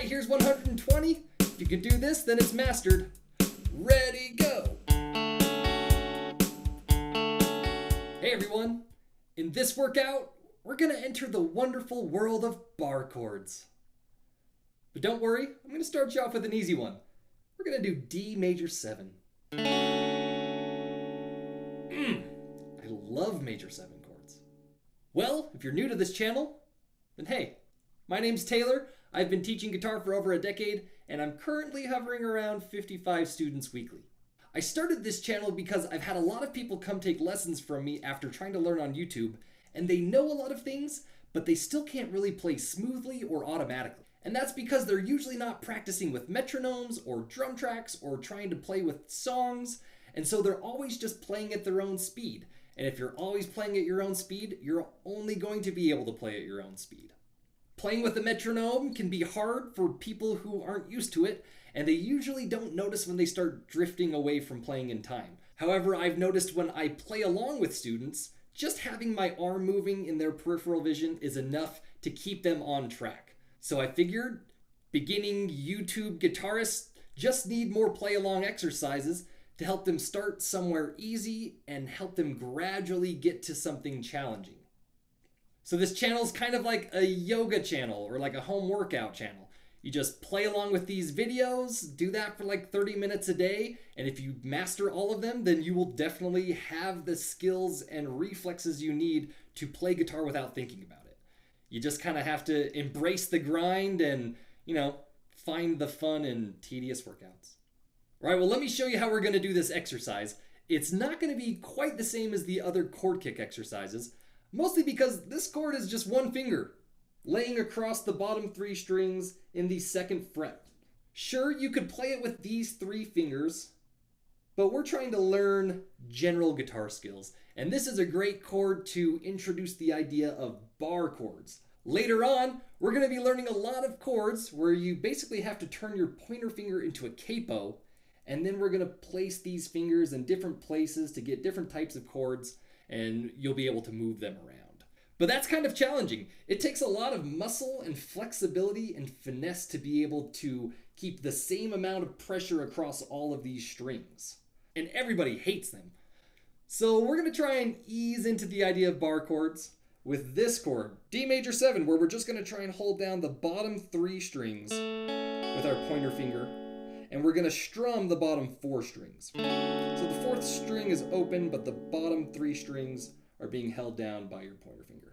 right, here's 120. If you can do this, then it's mastered. Ready, go. Hey everyone. In this workout, we're gonna enter the wonderful world of bar chords. But don't worry, I'm gonna start you off with an easy one. We're gonna do D major 7. I love major 7 chords. Well, if you're new to this channel, then hey, my name's Taylor. I've been teaching guitar for over a decade, and I'm currently hovering around 55 students weekly. I started this channel because I've had a lot of people come take lessons from me after trying to learn on YouTube, and they know a lot of things, but they still can't really play smoothly or automatically. And that's because they're usually not practicing with metronomes or drum tracks or trying to play with songs, and so they're always just playing at their own speed. And if you're always playing at your own speed, you're only going to be able to play at your own speed. Playing with a metronome can be hard for people who aren't used to it, and they usually don't notice when they start drifting away from playing in time. However, I've noticed when I play along with students, just having my arm moving in their peripheral vision is enough to keep them on track. So I figured beginning YouTube guitarists just need more play-along exercises to help them start somewhere easy and help them gradually get to something challenging. So this channel is kind of like a yoga channel or like a home workout channel. You just play along with these videos, do that for like 30 minutes a day, and if you master all of them, then you will definitely have the skills and reflexes you need to play guitar without thinking about it. You just kind of have to embrace the grind and, find the fun in tedious workouts. All right, well, let me show you how we're going to do this exercise. It's not going to be quite the same as the other chord kick exercises, mostly because this chord is just one finger, laying across the bottom 3 strings in the 2nd fret. Sure, you could play it with these 3 fingers, but we're trying to learn general guitar skills, and this is a great chord to introduce the idea of bar chords. Later on, we're going to be learning a lot of chords where you basically have to turn your pointer finger into a capo, and then we're going to place these fingers in different places to get different types of chords, and you'll be able to move them around. But that's kind of challenging. It takes a lot of muscle and flexibility and finesse to be able to keep the same amount of pressure across all of these strings. And everybody hates them. So we're going to try and ease into the idea of bar chords with this chord, D major 7, where we're just going to try and hold down the bottom 3 strings with our pointer finger, and we're going to strum the bottom 4 strings. So the 4th string is open, but the bottom 3 strings are being held down by your pointer finger.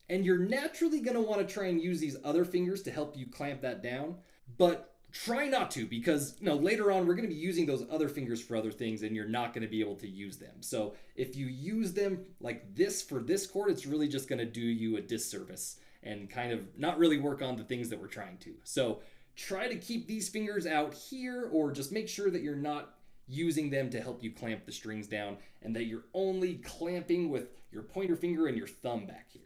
And you're naturally going to want to try and use these other fingers to help you clamp that down, but try not to, because later on we're going to be using those other fingers for other things and you're not going to be able to use them. So if you use them like this for this chord, it's really just going to do you a disservice and kind of not really work on the things that we're trying to. So try to keep these fingers out here, or just make sure that you're not using them to help you clamp the strings down and that you're only clamping with your pointer finger and your thumb back here.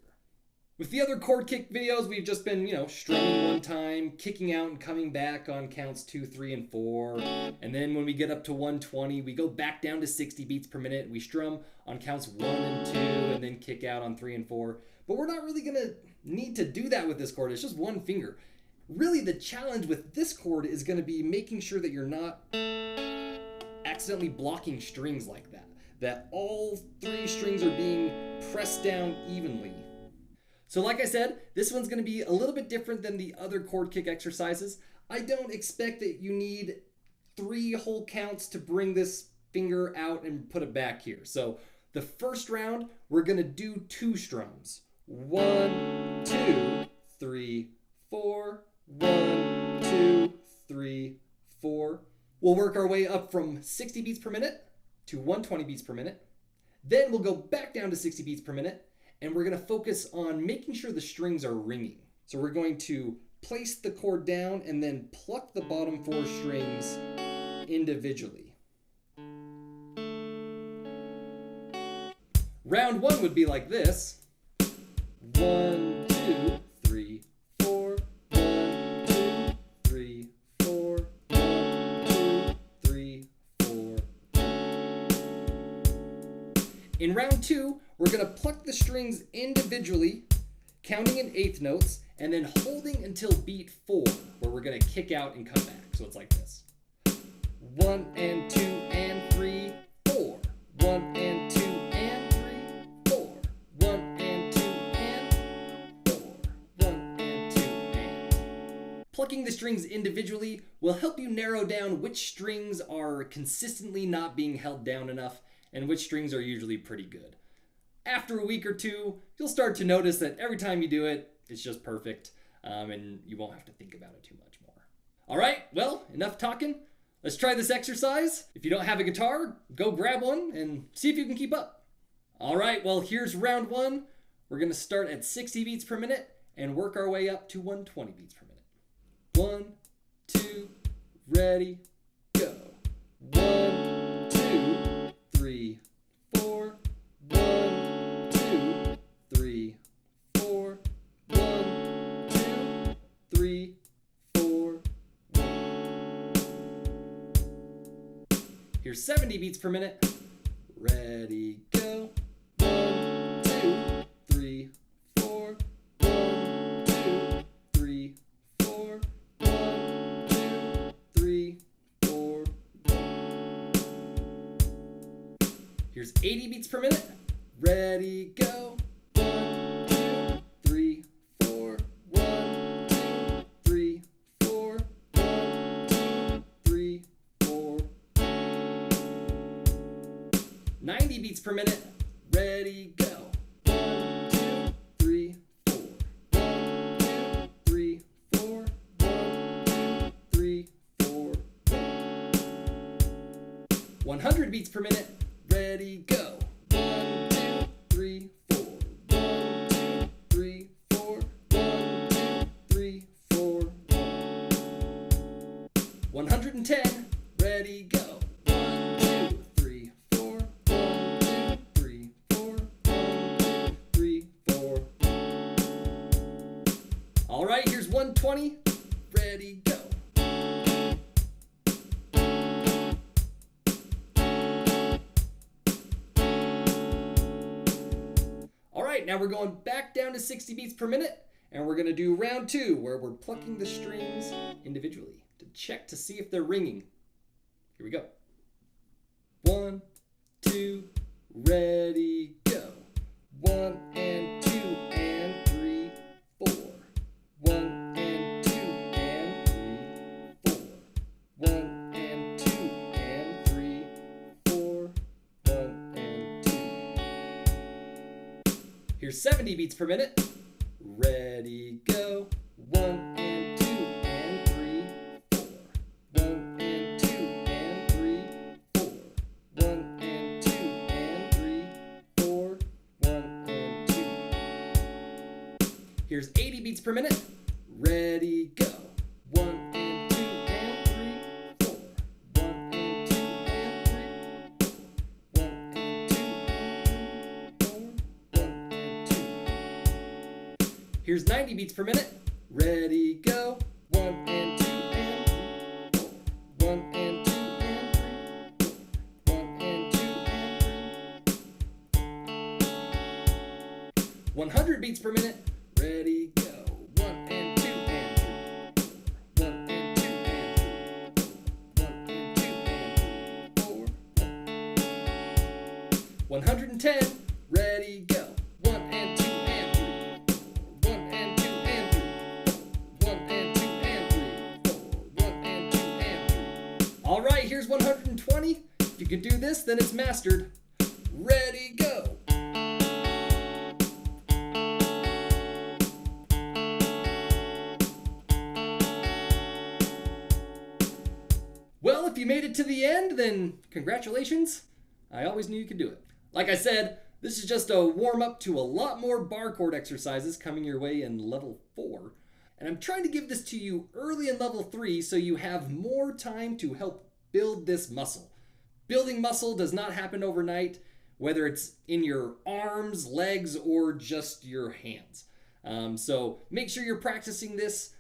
With the other chord kick videos, we've just been, strumming one time, kicking out and coming back on counts 2, 3, and 4. And then when we get up to 120, we go back down to 60 beats per minute. We strum on counts 1 and 2, and then kick out on 3 and 4. But we're not really gonna need to do that with this chord. It's just one finger. Really, the challenge with this chord is gonna be making sure that you're not accidentally blocking strings like that. That all 3 strings are being pressed down evenly. So like I said, this one's going to be a little bit different than the other chord kick exercises. I don't expect that you need 3 whole counts to bring this finger out and put it back here. So the first round, we're going to do 2 strums. 1, 2, 3, 4. 1, 2, 3, 4. We'll work our way up from 60 beats per minute to 120 beats per minute. Then we'll go back down to 60 beats per minute. And we're going to focus on making sure the strings are ringing. So we're going to place the chord down and then pluck the bottom 4 strings individually. Round 1 would be like this. 1, 2, 3, 4. 1, 2, 3, 4. 1, 2, 3, 4. In round 2, we're going to pluck the strings individually, counting in eighth notes, and then holding until beat 4, where we're gonna kick out and come back. So it's like this. 1 and 2 and 3, 4. 1 and 2 and 3, 4. 1 and 2 and 4. 1 and 2 and. Plucking the strings individually will help you narrow down which strings are consistently not being held down enough and which strings are usually pretty good. After a week or two, you'll start to notice that every time you do it, it's just perfect, and you won't have to think about it too much more. All right, well, enough talking. Let's try this exercise. If you don't have a guitar, go grab one and see if you can keep up. All right, well, here's round 1. We're gonna start at 60 beats per minute and work our way up to 120 beats per minute. 1, 2, ready, go. 1, 2, 3, 4. 1, 2, 3, 4. 1, 2, 3, 4. Here's 70 beats per minute. Ready, go. 1, 2, 3, 4. 1, 2, 3, 4. 1, 2, 3, 4. Here's 80 beats per minute. Ready, go. 1, 2, 3, 4. 1, 2, 3, 4. 1, 2, 3, 4. 90 beats per minute. Ready, go. 1, 2, 3, 4. 1, 2, 3, 4. 1, 2, 3, 4. 100 beats per minute. Ready, go. 1, 2, 3, 4. 1, 2, 3, 4. 1, 2, 3, 4. 110. Ready, go. 1, 2, 3, 4. 1, 2, 3, 4. 1, 2, 3, 4. All right, here's 120. Ready, go. Now we're going back down to 60 beats per minute, and we're gonna do round 2, where we're plucking the strings individually to check to see if they're ringing. Here we go. 1, 2, ready, go. 1 and 2 and 3, 4. 1 and 2 and 3, 4. 1 and 2 and 3, 4. 1 and 2. Here's 70 beats per minute. Ready, go. 1 and 2 and 3, 4. 1 and 2 and 3, 4. 1 and 2 and 3, 4. 1 and 2. Here's 80 beats per minute. Ready, go. 1 and 2 and 3, 4. 1 and 2 and 3, 4. 1 and 2 and 3, 4. 1 and 2. Here's 90 beats per minute. Ready, go. 1 and 2 and 3, 4. 1 and 2 and 3, 4. 1 and 2 and 3. 100 beats per minute. Ready, go. 1 and 2 and 3, 4. 1 and 2 and 3, 4. 1 and 2 and 3, 4. 110. Ready, go. 1 and 2 and 3, 4. 1 and 2 and 3, 4. 1 and 2 and 3, 4. 1 and 2 and 3. All right, here's 120. If you can do this, then it's mastered. Ready, go. Well, if you made it to the end, then congratulations. I always knew you could do it. Like I said, this is just a warm-up to a lot more bar chord exercises coming your way in level 4. And I'm trying to give this to you early in level 3 so you have more time to help build this muscle. Building muscle does not happen overnight, whether it's in your arms, legs, or just your hands. So make sure you're practicing this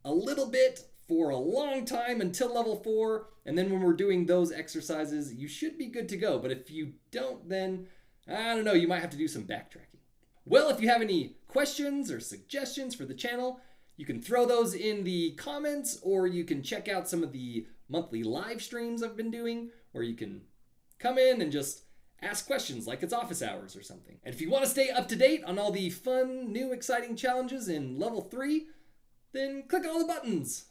a little bit for a long time until level 4, and then when we're doing those exercises, you should be good to go. But if you don't, then, I don't know, you might have to do some backtracking. Well, if you have any questions or suggestions for the channel, you can throw those in the comments, or you can check out some of the monthly live streams I've been doing, where you can come in and just ask questions like it's office hours or something. And if you want to stay up to date on all the fun, new, exciting challenges in level 3, then click on all the buttons,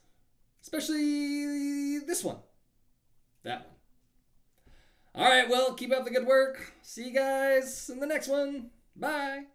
especially this one, that one. All right, well, keep up the good work. See you guys in the next one. Bye.